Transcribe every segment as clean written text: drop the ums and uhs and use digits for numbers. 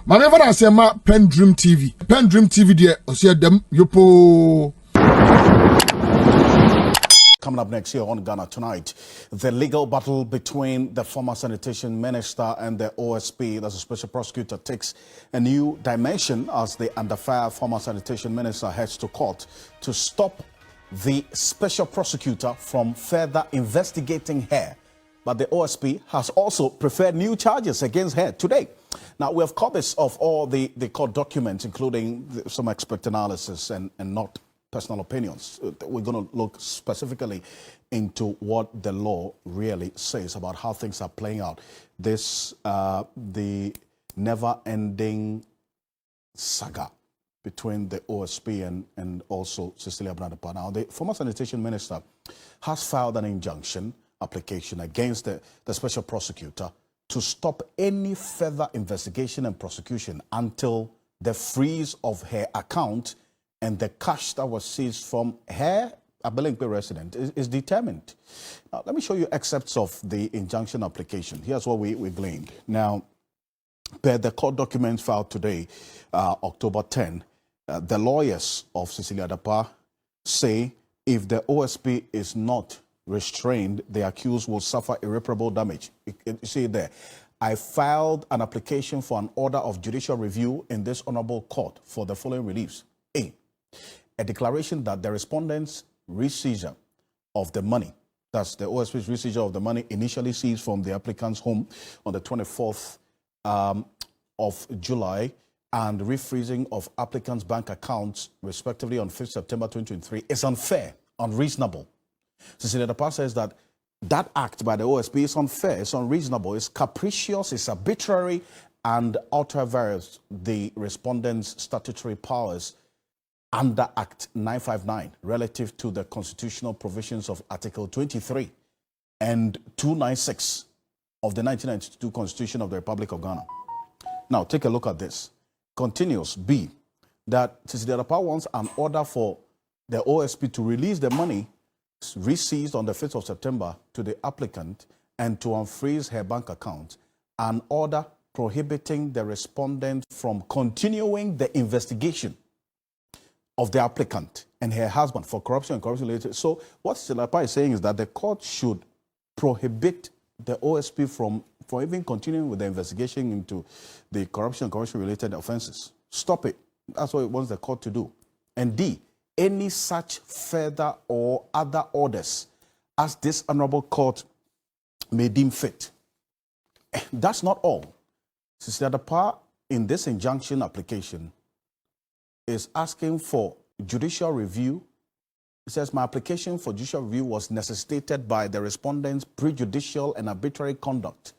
Maneva na sema PENDREAM TV. PENDREAM TV de osia dem yopo. Coming up next here on Ghana Tonight, the legal battle between the former sanitation minister and the OSP, that's a special prosecutor, takes a new dimension as the under fire former sanitation minister heads to court to stop the special prosecutor from further investigating her. But the OSP has also preferred new charges against her today. Now, we have copies of all the court documents, including some expert analysis and not personal opinions. We're going to look specifically into what the law really says about how things are playing out. This, the never-ending saga between the OSP and also Cecilia Dapaah. Now, the former sanitation minister has filed an injunction application against the special prosecutor to stop any further investigation and prosecution until the freeze of her account and the cash that was seized from her Abelemkpe resident is determined. Now, let me show you excerpts of the injunction application. Here's what we gleaned. Now, per the court documents filed today, October 10, the lawyers of Cecilia Dapaah say if the OSP is not restrained, the accused will suffer irreparable damage. You see there, I filed an application for an order of judicial review in this honorable court for the following reliefs. A declaration that the respondent's reseizure of the money, that's the OSP's reseizure of the money initially seized from the applicant's home on the 24th of July and refreezing of applicant's bank accounts, respectively, on 5th September 2023, is unfair, unreasonable. Cecilia Dapaah says that that act by the OSP is unfair, it's unreasonable, it's capricious, it's arbitrary, and ultra-vires the respondent's statutory powers under Act 959 relative to the constitutional provisions of Article 23 and 296 of the 1992 Constitution of the Republic of Ghana. Now, take a look at this. Continues B, that Cecilia Dapaah wants an order for the OSP to release the money reseized on the 5th of September to the applicant and to unfreeze her bank account, an order prohibiting the respondent from continuing the investigation of the applicant and her husband for corruption and corruption related. So what Cecilia Dapaah is saying is that the court should prohibit the OSP from even continuing with the investigation into the corruption and corruption related offenses. Stop it. That's what it wants the court to do. And D, any such further or other orders as this honorable court may deem fit. That's not all. Cecilia Dapaah, in this injunction application, is asking for judicial review. It says, my application for judicial review was necessitated by the respondent's prejudicial and arbitrary conduct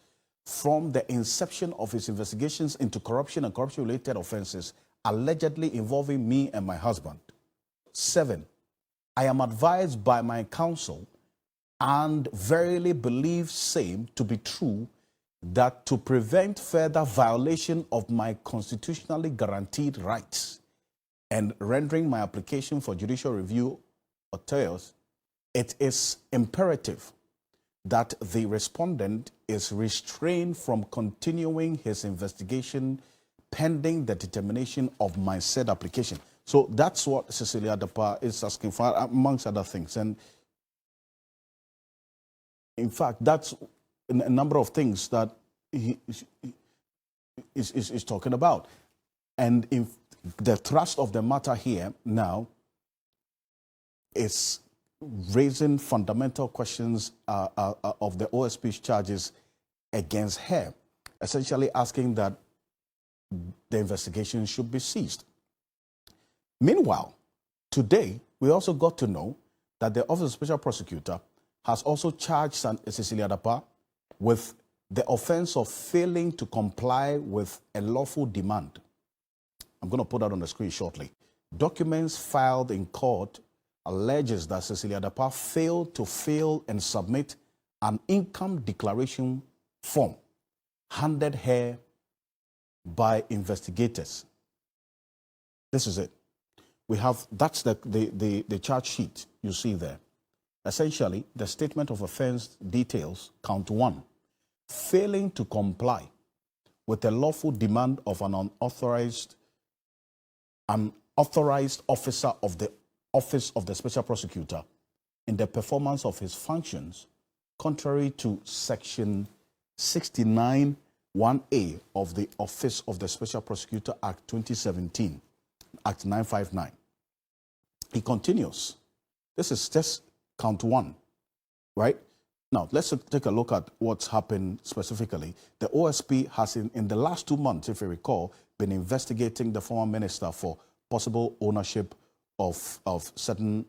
from the inception of his investigations into corruption and corruption-related offenses allegedly involving me and my husband. 7, I am advised by my counsel and verily believe same to be true that to prevent further violation of my constitutionally guaranteed rights and rendering my application for judicial review otious, it is imperative that the respondent is restrained from continuing his investigation pending the determination of my said application. So that's what Cecilia Dapaah is asking for, amongst other things. And in fact, that's a number of things that he is talking about. And in the thrust of the matter here now is raising fundamental questions of the OSP's charges against her, essentially asking that the investigation should be ceased. Meanwhile, today, we also got to know that the Office of Special Prosecutor has also charged Cecilia Dapaah with the offense of failing to comply with a lawful demand. I'm going to put that on the screen shortly. Documents filed in court alleges that Cecilia Dapaah failed to fill and submit an income declaration form handed her by investigators. This is it. We have, that's the charge sheet you see there. Essentially, the statement of offense details count 1, failing to comply with a lawful demand of an unauthorized officer of the Office of the Special Prosecutor in the performance of his functions, contrary to Section 69(1)(a) of the Office of the Special Prosecutor Act 2017, Act 959. He continues. This is just count one, right? Now, let's take a look at what's happened specifically. The OSP has, in the last 2 months, if you recall, been investigating the former minister for possible ownership of certain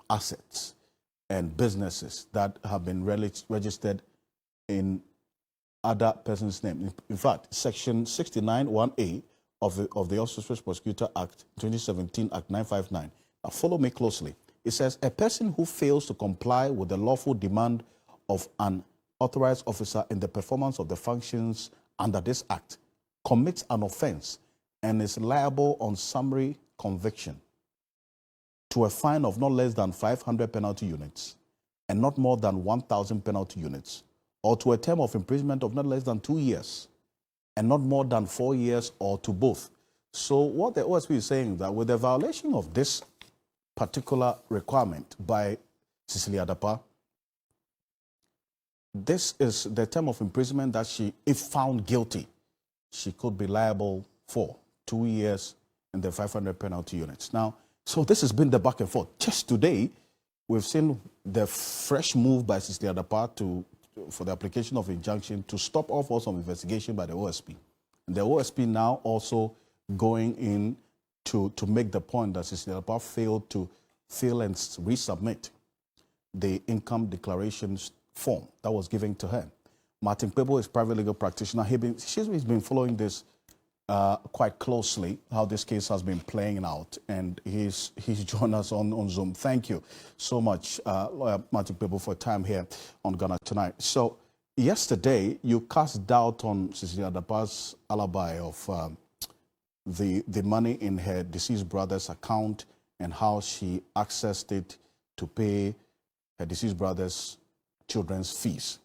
assets and businesses that have been registered in other person's name. In fact, Section 69(1)(a) of the Office of Special Prosecutor Act 2017, Act 959. Now, follow me closely. It says, a person who fails to comply with the lawful demand of an authorized officer in the performance of the functions under this act commits an offense and is liable on summary conviction to a fine of not less than 500 penalty units and not more than 1,000 penalty units, or to a term of imprisonment of not less than 2 years and not more than 4 years, or to both. So what the OSP is saying is that with the violation of this particular requirement by Cecilia Dapaah, this is the term of imprisonment that she, if found guilty, she could be liable for 2 years and the 500 penalty units. Now, so this has been the back and forth. Just today, we've seen the fresh move by Cecilia Dapaah for the application of injunction to stop all forms of investigation by the OSP. And the OSP now also going in to make the point that Cecilia Dapaah failed to fill and resubmit the income declarations form that was given to her. Martin Pebo is a private legal practitioner. She's been following this quite closely, how this case has been playing out, and he's joined us on Zoom. Thank you so much, Martin Pebo, for time here on Ghana Tonight. So yesterday, you cast doubt on Cecilia Dapaah's alibi of the money in her deceased brother's account and how she accessed it to pay her deceased brother's children's fees.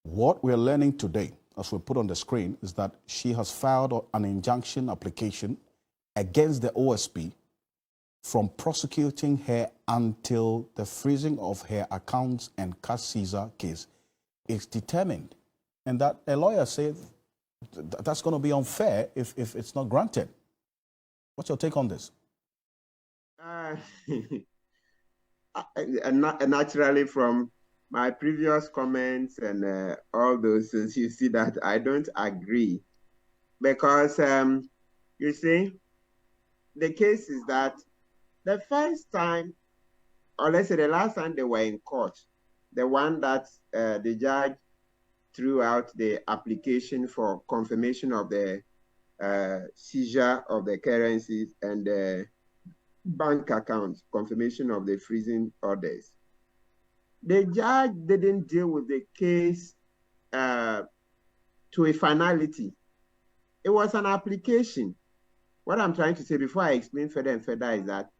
What we're learning today, as we put on the screen, is that she has filed an injunction application against the OSP from prosecuting her until the freezing of her accounts and cash seizure case is determined. And that a lawyer said that's going to be unfair if it's not granted. What's your take on this? Naturally, from my previous comments and all those things, you see that I don't agree. Because, you see, the case is that the first time, or let's say the last time they were in court, the one that the judge threw out the application for confirmation of the seizure of the currencies and the bank accounts, confirmation of the freezing orders. The judge didn't deal with the case to a finality. It was an application. What I'm trying to say before I explain further and further is that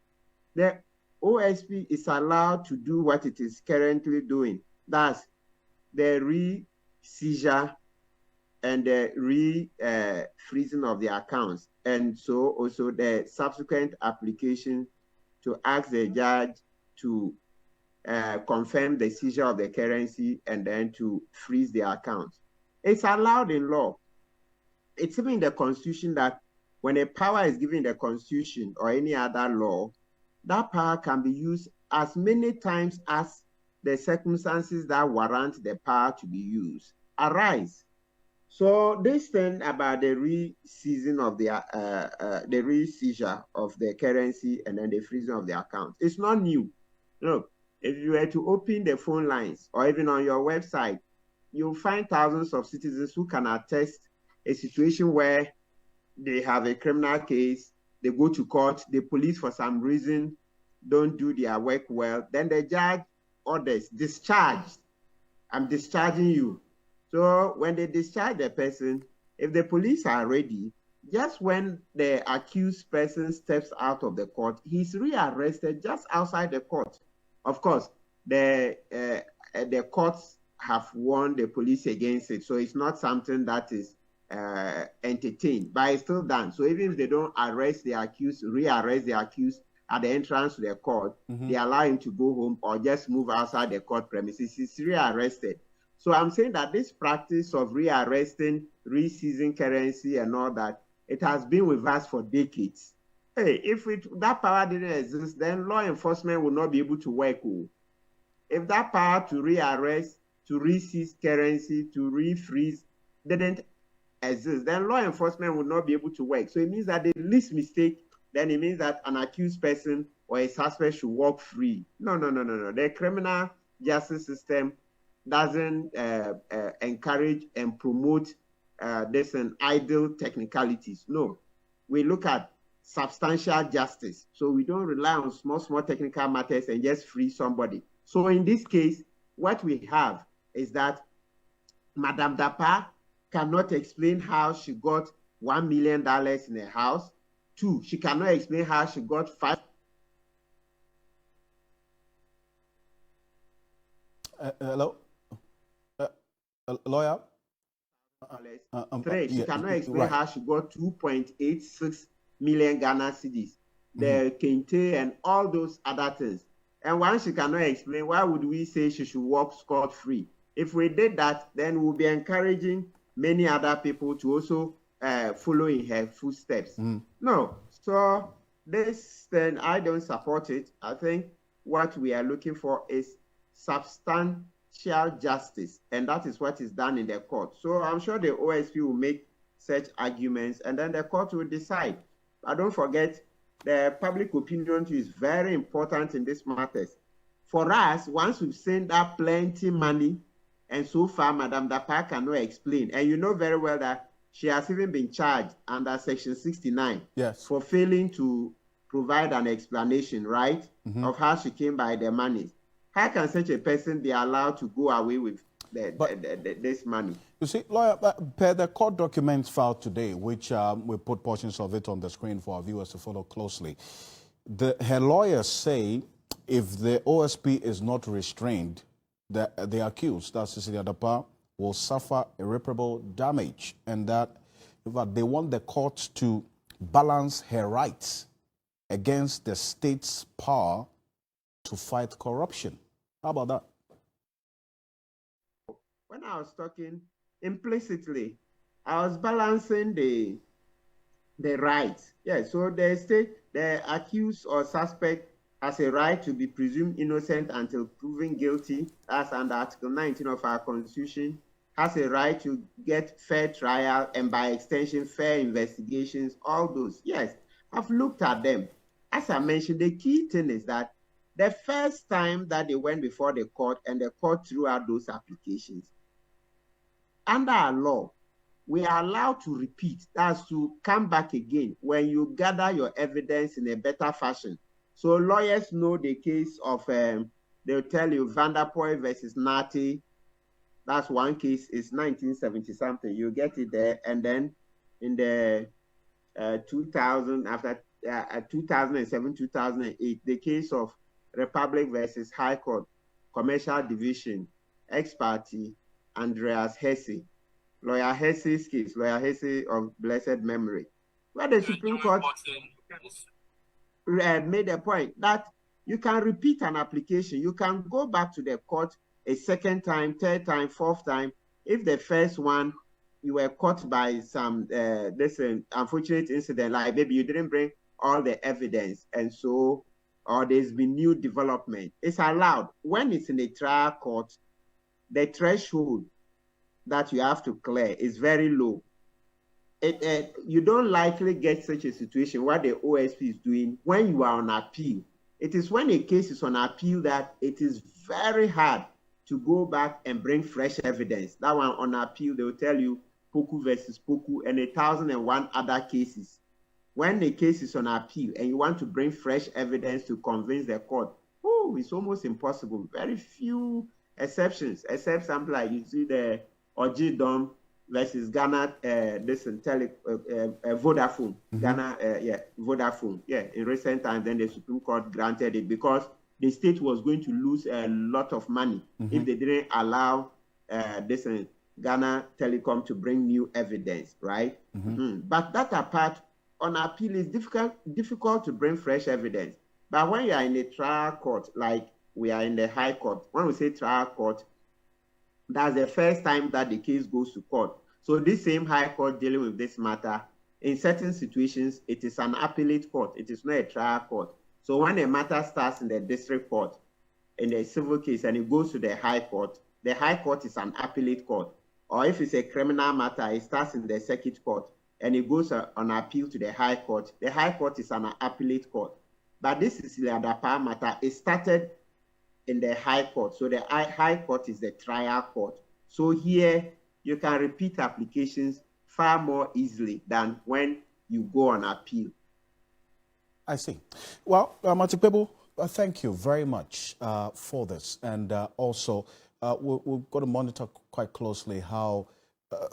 the OSP is allowed to do what it is currently doing. That's the re-seizure and the re-freezing of the accounts. And so also the subsequent application to ask the judge to confirm the seizure of the currency and then to freeze the account. It's allowed in law. It's even in the Constitution that when a power is given in the Constitution or any other law, that power can be used as many times as the circumstances that warrant the power to be used arise. So this thing about the re-seizing of the re-seizure of the currency and then the freezing of the account, it's not new. Look, if you were to open the phone lines or even on your website, you'll find thousands of citizens who can attest a situation where they have a criminal case, they go to court, the police for some reason don't do their work well, then the judge orders, discharged. I'm discharging you. So when they discharge the person, if the police are ready, just when the accused person steps out of the court, he's rearrested just outside the court. Of course, the courts have warned the police against it, so it's not something that is entertained, but it's still done. So even if they don't arrest the accused, rearrest the accused at the entrance to the court, they allow him to go home or just move outside the court premises. He's rearrested. So I'm saying that this practice of rearresting, re-seizing currency and all that, it has been with us for decades. Hey, if that power didn't exist, then law enforcement would not be able to work. If that power to rearrest, to re-seize currency, to refreeze didn't exist, then law enforcement would not be able to work. So it means that the least mistake, then it means that an accused person or a suspect should walk free. No. The criminal justice system doesn't encourage and promote this and idle technicalities. No, we look at substantial justice. So we don't rely on small technical matters and just free somebody. So in this case, what we have is that Madame Dapaah cannot explain how she got $1 million in her house. 2, she cannot explain how she got 5. Hello? Lawyer? 3, she cannot explain how she got 2.86 million Ghana cedis, the kente and all those other things. And once she cannot explain, why would we say she should walk scot-free? If we did that, then we'll be encouraging many other people to also follow in her footsteps. No, so this, then I don't support it. I think what we are looking for is substantial justice, and that is what is done in the court. So I'm sure the OSP will make such arguments, and then the court will decide. But don't forget, the public opinion is very important in these matters. For us, once we've sent out plenty money, and so far, Madame Dapaah cannot explain, and you know very well that she has even been charged under Section 69 for failing to provide an explanation, right, of how she came by the money. How can such a person be allowed to go away with this money? You see, lawyer, per the court documents filed today, which we put portions of it on the screen for our viewers to follow closely, her lawyers say if the OSP is not restrained, the accused, that's Cecilia Dapaah, will suffer irreparable damage, and that they want the court to balance her rights against the state's power to fight corruption. How about that? When I was talking implicitly, I was balancing the rights. Yeah, so the state, the accused or suspect has a right to be presumed innocent until proven guilty. That's under Article 19 of our Constitution. Has a right to get fair trial and by extension, fair investigations, all those. Yes, I've looked at them. As I mentioned, the key thing is that the first time that they went before the court and the court threw out those applications, under our law, we are allowed to repeat. That's to come back again when you gather your evidence in a better fashion. So lawyers know the case of, they'll tell you Vanderpoel versus Nati. That's one case, it's 1970 something. You get it there. And then in the 2007, 2008, the case of Republic versus High Court, Commercial Division, ex parte, Andreas Hesse, Lawyer Hesse's case, Lawyer Hesse of blessed memory, where the Supreme Court made a point that you can repeat an application. You can go back to the court a second time, third time, fourth time. If the first one, you were caught by some this unfortunate incident, like maybe you didn't bring all the evidence, and so, or there's been new development, it's allowed. When it's in a trial court, the threshold that you have to clear is very low. You don't likely get such a situation what the OSP is doing when you are on appeal. It is when a case is on appeal that it is very hard to go back and bring fresh evidence. That one on appeal, they will tell you Poku versus Poku and 1,001 other cases. When the case is on appeal and you want to bring fresh evidence to convince the court, it's almost impossible. Very few exceptions, except something like you see the Ojidom versus Ghana, Vodafone, Ghana, Vodafone. In recent times, then the Supreme Court granted it because the state was going to lose a lot of money if they didn't allow Ghana Telecom to bring new evidence, right? But that apart, on appeal, it's difficult to bring fresh evidence. But when you are in a trial court, like we are in the High Court, when we say trial court, that's the first time that the case goes to court. So this same High Court dealing with this matter, in certain situations, it is an appellate court. It is not a trial court. So when a matter starts in the district court, in a civil case, and it goes to the High Court is an appellate court. Or if it's a criminal matter, it starts in the circuit court, and it goes on appeal to the High Court. The High Court is an appellate court. But this Cecilia Dapaah matter, it started in the High Court. So the High Court is the trial court. So here, you can repeat applications far more easily than when you go on appeal. I see. Well, Matipebo, thank you very much for this. And also, we've got to monitor quite closely how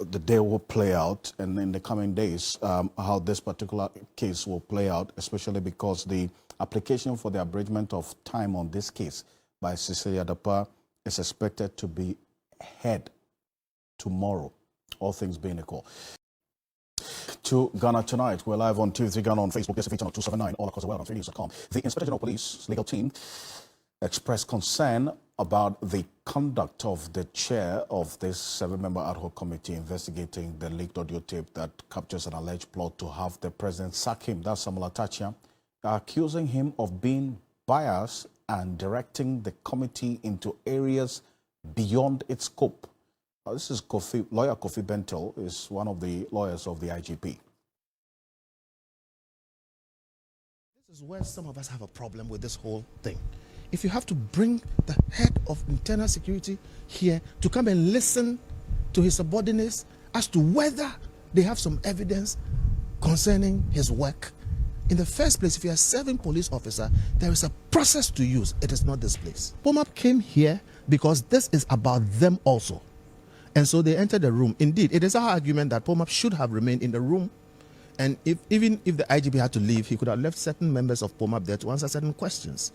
the day will play out, and in the coming days, how this particular case will play out, especially because the application for the abridgment of time on this case by Cecilia Dapaah is expected to be heard tomorrow, all things being equal. To Ghana Tonight, we're live on TV Ghana on Facebook, there's a feature on 279, all across the world on 3news.com. The Inspector General of Police legal team expressed concern about the conduct of the chair of this 7-member ad hoc committee investigating the leaked audio tape that captures an alleged plot to have the president sack him. That's Samuel Atachia, accusing him of being biased and directing the committee into areas beyond its scope. This is lawyer Kofi Bentel, is one of the lawyers of the IGP. This is where some of us have a problem with this whole thing. If you have to bring the head of internal security here to come and listen to his subordinates as to whether they have some evidence concerning his work. In the first place, if you are a serving police officer, there is a process to use. It is not this place. POMAP came here because this is about them also. And so they entered the room. Indeed, it is our argument that POMAP should have remained in the room. And even if the IGP had to leave, he could have left certain members of POMAP there to answer certain questions.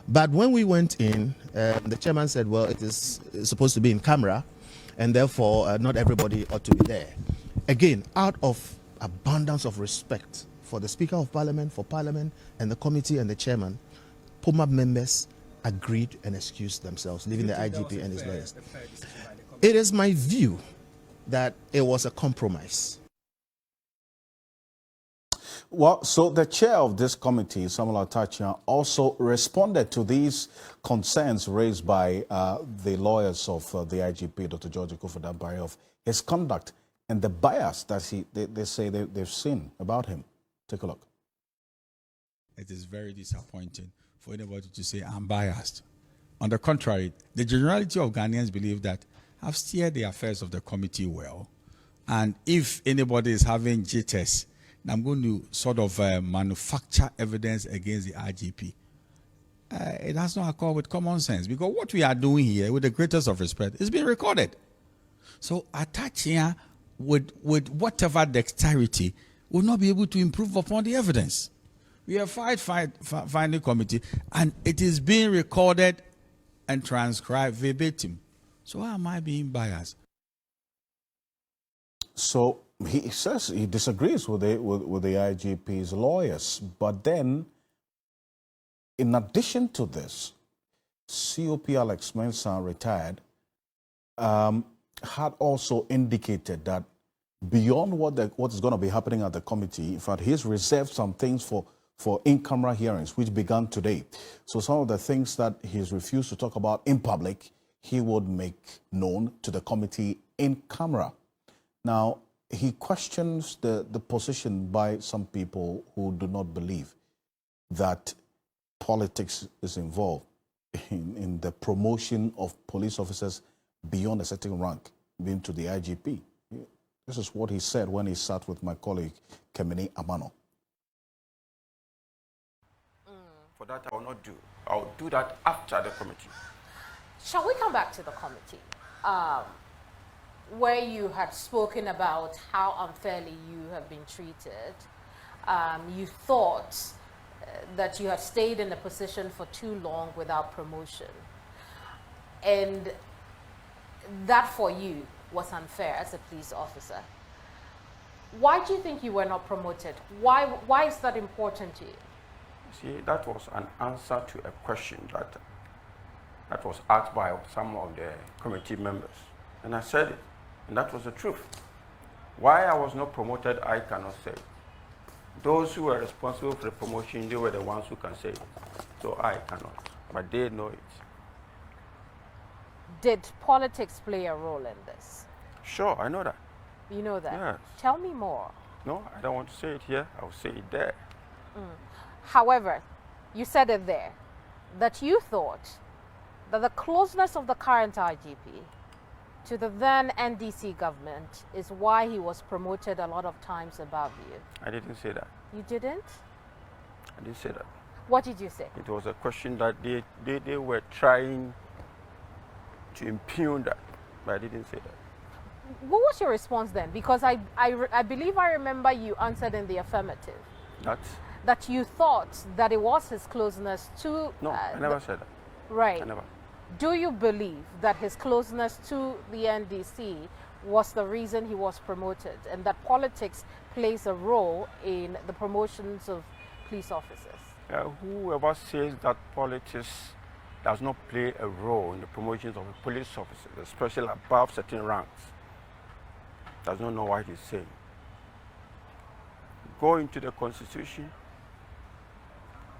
But when we went in, the chairman said, well, it is supposed to be in camera, and therefore not everybody ought to be there. Again, out of abundance of respect for the Speaker of Parliament, for Parliament, and the committee and the chairman, POMAP members agreed and excused themselves, leaving the IGP and his lawyers. It is my view that it was a compromise. Well, so the chair of this committee, Samuel Atachia, also responded to these concerns raised by the lawyers of the IGP, Dr. George Akuffo-Dampare, of his conduct and the bias that they say they've seen about him. Take a look. It is very disappointing for anybody to say, I'm biased. On the contrary, the generality of Ghanaians believe that I've steered the affairs of the committee well. And if anybody is having jitters, I'm going to sort of manufacture evidence against the IGP. It has no accord with common sense, because what we are doing here, with the greatest of respect, is being recorded. So Atachia, with whatever dexterity, will not be able to improve upon the evidence. We have finding committee, and it is being recorded and transcribed verbatim. So why am I being biased? So he says he disagrees with the IGP's lawyers, but then, in addition to this, COP Alex Mensah, retired, had also indicated that beyond what is going to be happening at the committee, in fact, he's reserved some things for in-camera hearings, which began today. So some of the things that he's refused to talk about in public, he would make known to the committee in camera. Now, he questions the position by some people who do not believe that politics is involved in the promotion of police officers beyond a certain rank, being to the IGP. This is what he said when he sat with my colleague, Kemini Amano. For that, I will not do. I will do that after the committee. Shall we come back to the committee, where you had spoken about how unfairly you have been treated? You thought that you had stayed in a position for too long without promotion. And that for you was unfair as a police officer. Why do you think you were not promoted? Why is that important to you? See, that was an answer to a question that was asked by some of the committee members. And I said it, and that was the truth. Why I was not promoted, I cannot say. Those who were responsible for the promotion, they were the ones who can say it. So I cannot, but they know it. Did politics play a role in this? Sure, I know that. You know that? Yes. Tell me more. No, I don't want to say it here. I'll say it there. However, you said it there, that you thought that the closeness of the current IGP to the then NDC government is why he was promoted a lot of times above you. I didn't say that. You didn't? I didn't say that. What did you say? It was a question that they were trying to impugn that, but I didn't say that. What was your response then? Because I believe I remember you answered in the affirmative. That you thought that it was his closeness to... No, I never said that. Right. I never. Do you believe that his closeness to the NDC was the reason he was promoted, and that politics plays a role in the promotions of police officers? Whoever says that politics does not play a role in the promotions of a police officer, especially above certain ranks, does not know what he's saying. Go into the Constitution,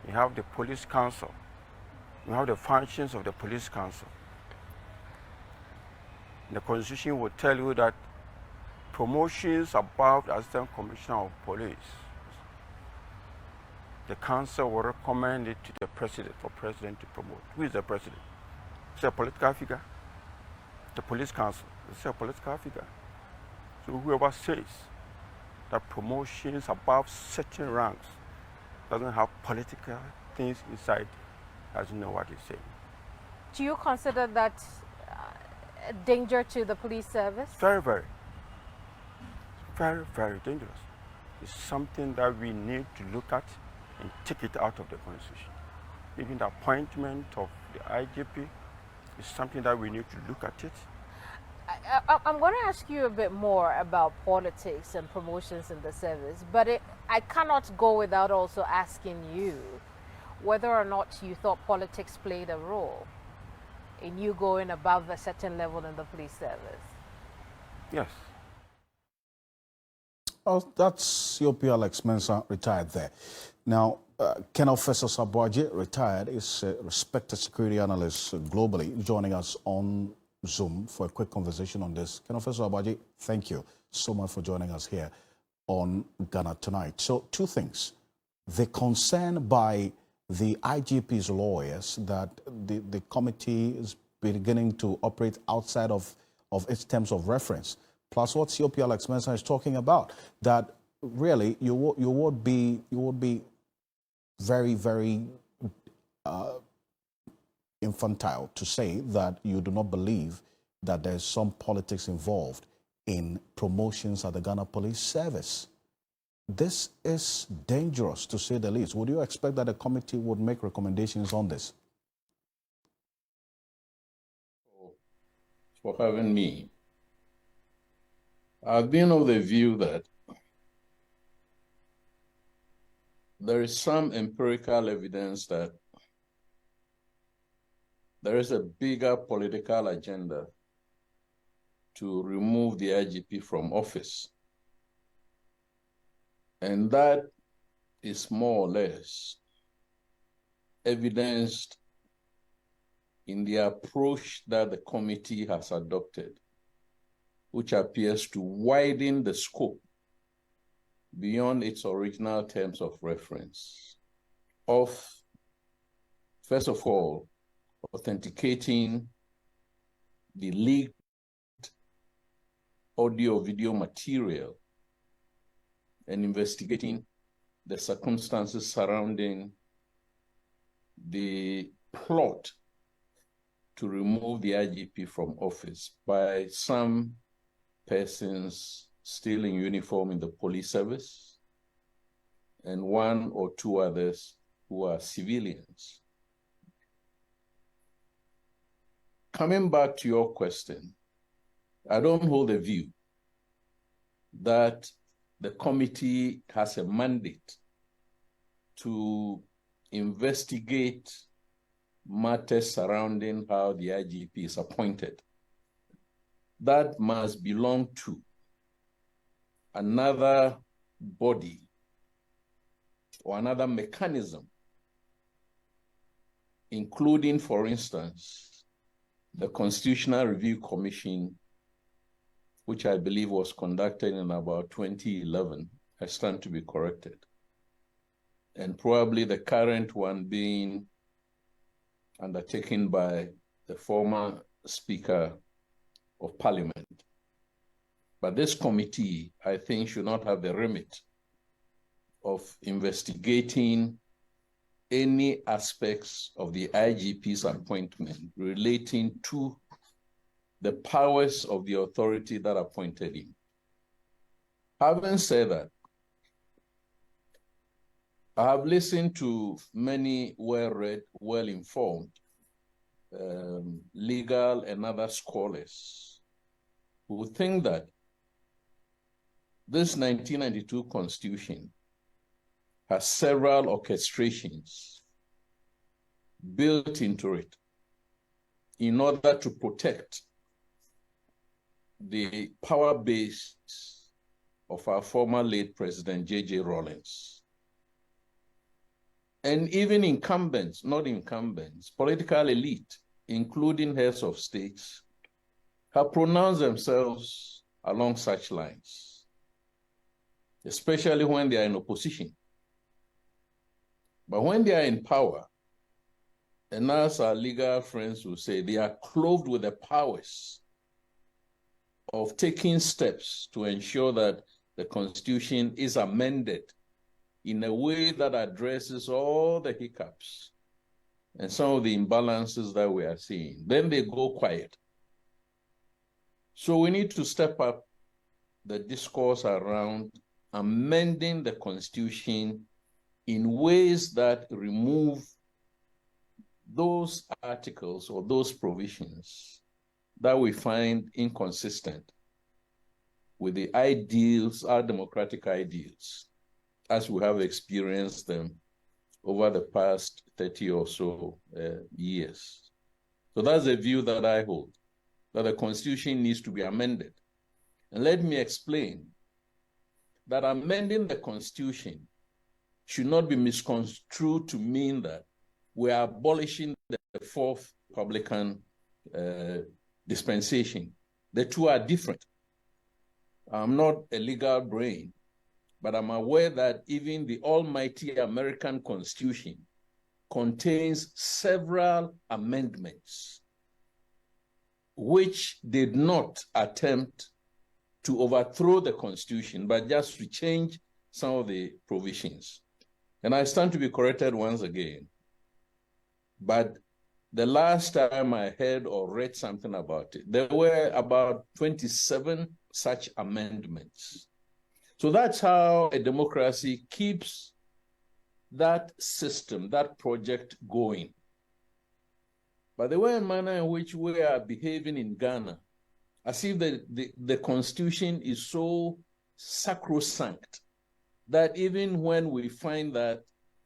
you have the police council, you have the functions of the police council. The Constitution will tell you that promotions above the Assistant Commissioner of Police, the council will recommend it to the president for president to promote. Who is the president? It's a political figure. The police council is a political figure. So whoever says that promotions above certain ranks doesn't have political things inside doesn't know what he's saying. Do you consider that a danger to the police service? Very, very. Very, very dangerous. It's something that we need to look at and take it out of the Constitution. Even the appointment of the IGP is something that we need to look at it. I'm going to ask you a bit more about politics and promotions in the service, but I cannot go without also asking you whether or not you thought politics played a role in you going above a certain level in the police service. Yes. Oh, that's COP Alex Mensah, retired there. Now, Colonel Festus Aboagye, retired, is a respected security analyst globally, joining us on Zoom for a quick conversation on this. Colonel Festus Aboagye, thank you so much for joining us here on Ghana Tonight. So, two things. The concern by the IGP's lawyers that the committee is beginning to operate outside of its terms of reference, plus what COP Alex Mensah is talking about, that really you would be very, very infantile to say that you do not believe that there's some politics involved in promotions at the Ghana Police Service. This is dangerous, to say the least. Would you expect that the committee would make recommendations on this? For having me. I've been of the view that there is some empirical evidence that there is a bigger political agenda to remove the IGP from office. And that is more or less evidenced in the approach that the committee has adopted, which appears to widen the scope beyond its original terms of reference of, first of all, authenticating the leaked audio-video material and investigating the circumstances surrounding the plot to remove the IGP from office by some persons still in uniform in the police service and one or two others who are civilians. Coming back to your question, I don't hold the view that the committee has a mandate to investigate matters surrounding how the IGP is appointed. That must belong to another body or another mechanism, including, for instance, the Constitutional Review Commission, which I believe was conducted in about 2011. I stand to be corrected. And probably the current one being undertaken by the former Speaker of Parliament. But this committee, I think, should not have the remit of investigating any aspects of the IGP's appointment relating to the powers of the authority that appointed him. Having said that, I have listened to many well-read, well-informed legal and other scholars who think that this 1992 Constitution has several orchestrations built into it in order to protect the power base of our former late President J.J. Rawlings. And even incumbents, not incumbents, political elite, including heads of states, have pronounced themselves along such lines, especially when they are in opposition. But when they are in power, and as our legal friends will say, they are clothed with the powers of taking steps to ensure that the Constitution is amended in a way that addresses all the hiccups and some of the imbalances that we are seeing. Then they go quiet. So we need to step up the discourse around amending the Constitution in ways that remove those articles or those provisions that we find inconsistent with the ideals, our democratic ideals, as we have experienced them over the past 30 or so years. So that's a view that I hold, that the Constitution needs to be amended. And let me explain that amending the Constitution should not be misconstrued to mean that we are abolishing the fourth Republican dispensation. The two are different. I'm not a legal brain, but I'm aware that even the almighty American Constitution contains several amendments which did not attempt to overthrow the Constitution, but just to change some of the provisions. And I stand to be corrected once again. But the last time I heard or read something about it, there were about 27 such amendments. So that's how a democracy keeps that system, that project going. But the way and manner in which we are behaving in Ghana, as if the Constitution is so sacrosanct that even when we find that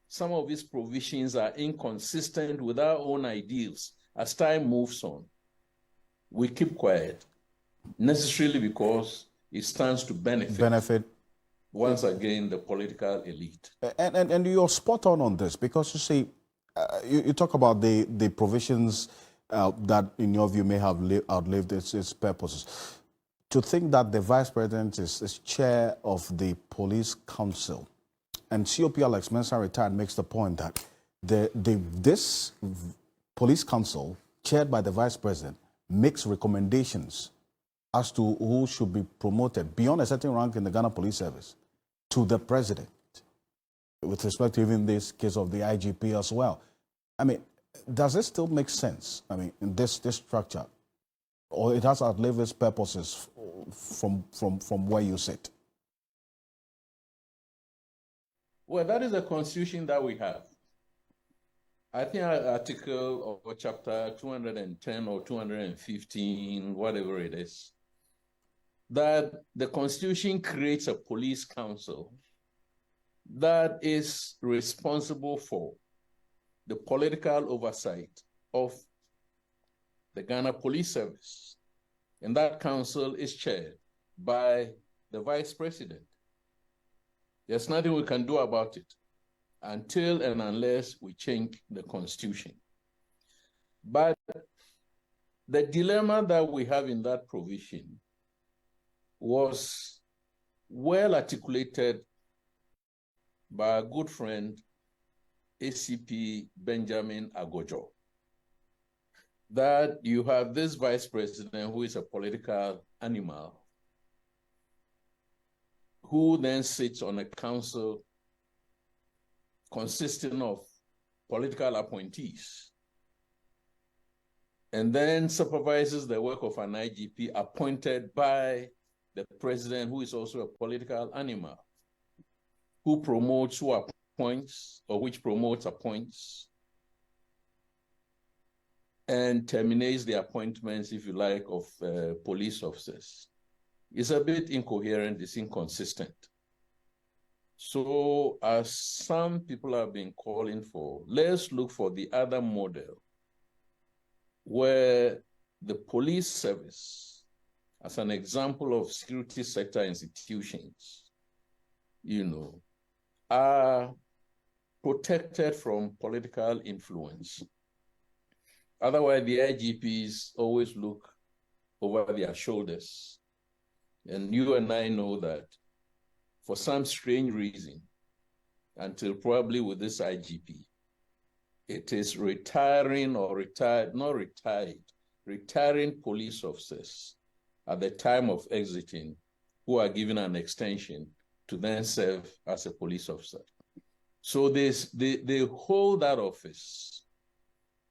some of its provisions are inconsistent with our own ideals, as time moves on, we keep quiet, necessarily because it stands to benefit once again the political elite. And you're spot on this, because you see, you talk about the provisions that in your view may have outlived its purposes. To think that the vice president is chair of the police council, and COP Alex Mensah retired makes the point that this police council chaired by the vice president makes recommendations as to who should be promoted beyond a certain rank in the Ghana Police Service to the president, with respect to even this case of the IGP as well. I mean, does it still make sense, I mean, in this structure, or it has outlived its purposes from where you sit? Well, that is the Constitution that we have. I think Article or Chapter 210 or 215, whatever it is, that the Constitution creates a police council that is responsible for the political oversight of the Ghana Police Service. And that council is chaired by the Vice President. There's nothing we can do about it until and unless we change the Constitution. But the dilemma that we have in that provision was well articulated by our good friend, ACP Benjamin Agojo, that you have this vice president who is a political animal, who then sits on a council consisting of political appointees, and then supervises the work of an IGP appointed by the president, who is also a political animal, who promotes, who appoints, or which promotes, appoints, and terminates the appointments, if you like, of police officers. It's a bit incoherent, it's inconsistent. So as some people have been calling for, let's look for the other model where the police service, as an example of security sector institutions, are protected from political influence. Otherwise, the IGPs always look over their shoulders. And you and I know that for some strange reason, until probably with this IGP, it is retiring police officers at the time of exiting who are given an extension to then serve as a police officer. So they hold that office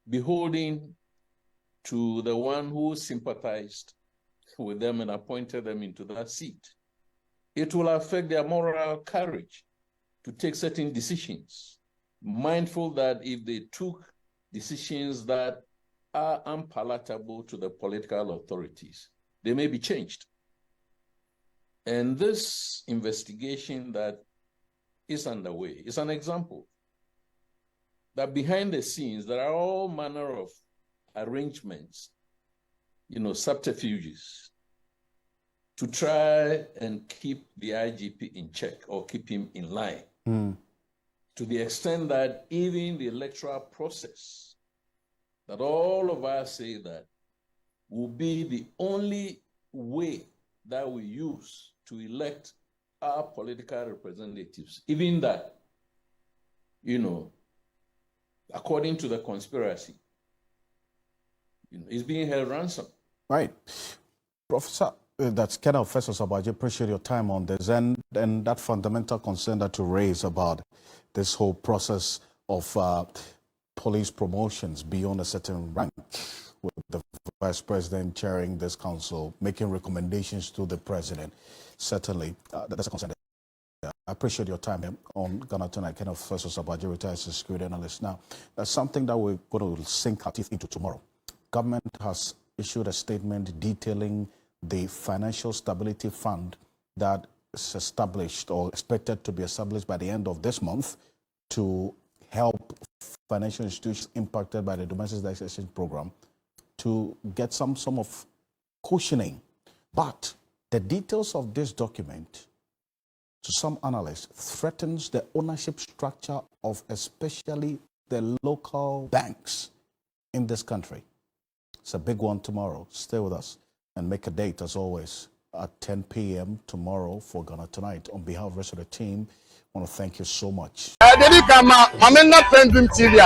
beholding to the one who sympathized with them and appointed them into that seat. It will affect their moral courage to take certain decisions, mindful that if they took decisions that are unpalatable to the political authorities, they may be changed. And this investigation that is underway is an example that behind the scenes, there are all manner of arrangements, subterfuges, to try and keep the IGP in check or keep him in line. To the extent that even the electoral process, that all of us say that will be the only way that we use to elect our political representatives, even that, according to the conspiracy, is being held ransom. Right. Professor, that's kind of Professor Sabaji, appreciate your time on this and that fundamental concern that you raise about this whole process of police promotions beyond a certain rank, with the Vice President chairing this council, making recommendations to the President. Certainly, that's a concern. I appreciate your time on Ghana Tonight. Kind of Professor Sabaji, retired as a security analyst. Now, that's something that we're going to sink our teeth into tomorrow. Government has issued a statement detailing the Financial Stability Fund that is established or expected to be established by the end of this month to help financial institutions impacted by the domestic taxation program to get some of cushioning. But the details of this document, to some analysts, threatens the ownership structure of especially the local banks in this country. It's a big one tomorrow. Stay with us and make a date, as always, at 10 p.m. tomorrow for Ghana Tonight. On behalf of the rest of the team, I want to thank you so much. I'm not PENDREAM TV.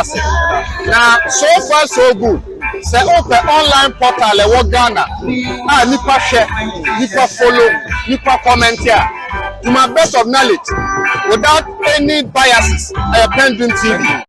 Now, so far, so good. Say open online portal at Ghana. Nipa share, nipa follow, nipa comment here. To my best of knowledge, without any biases, PENDREAM TV.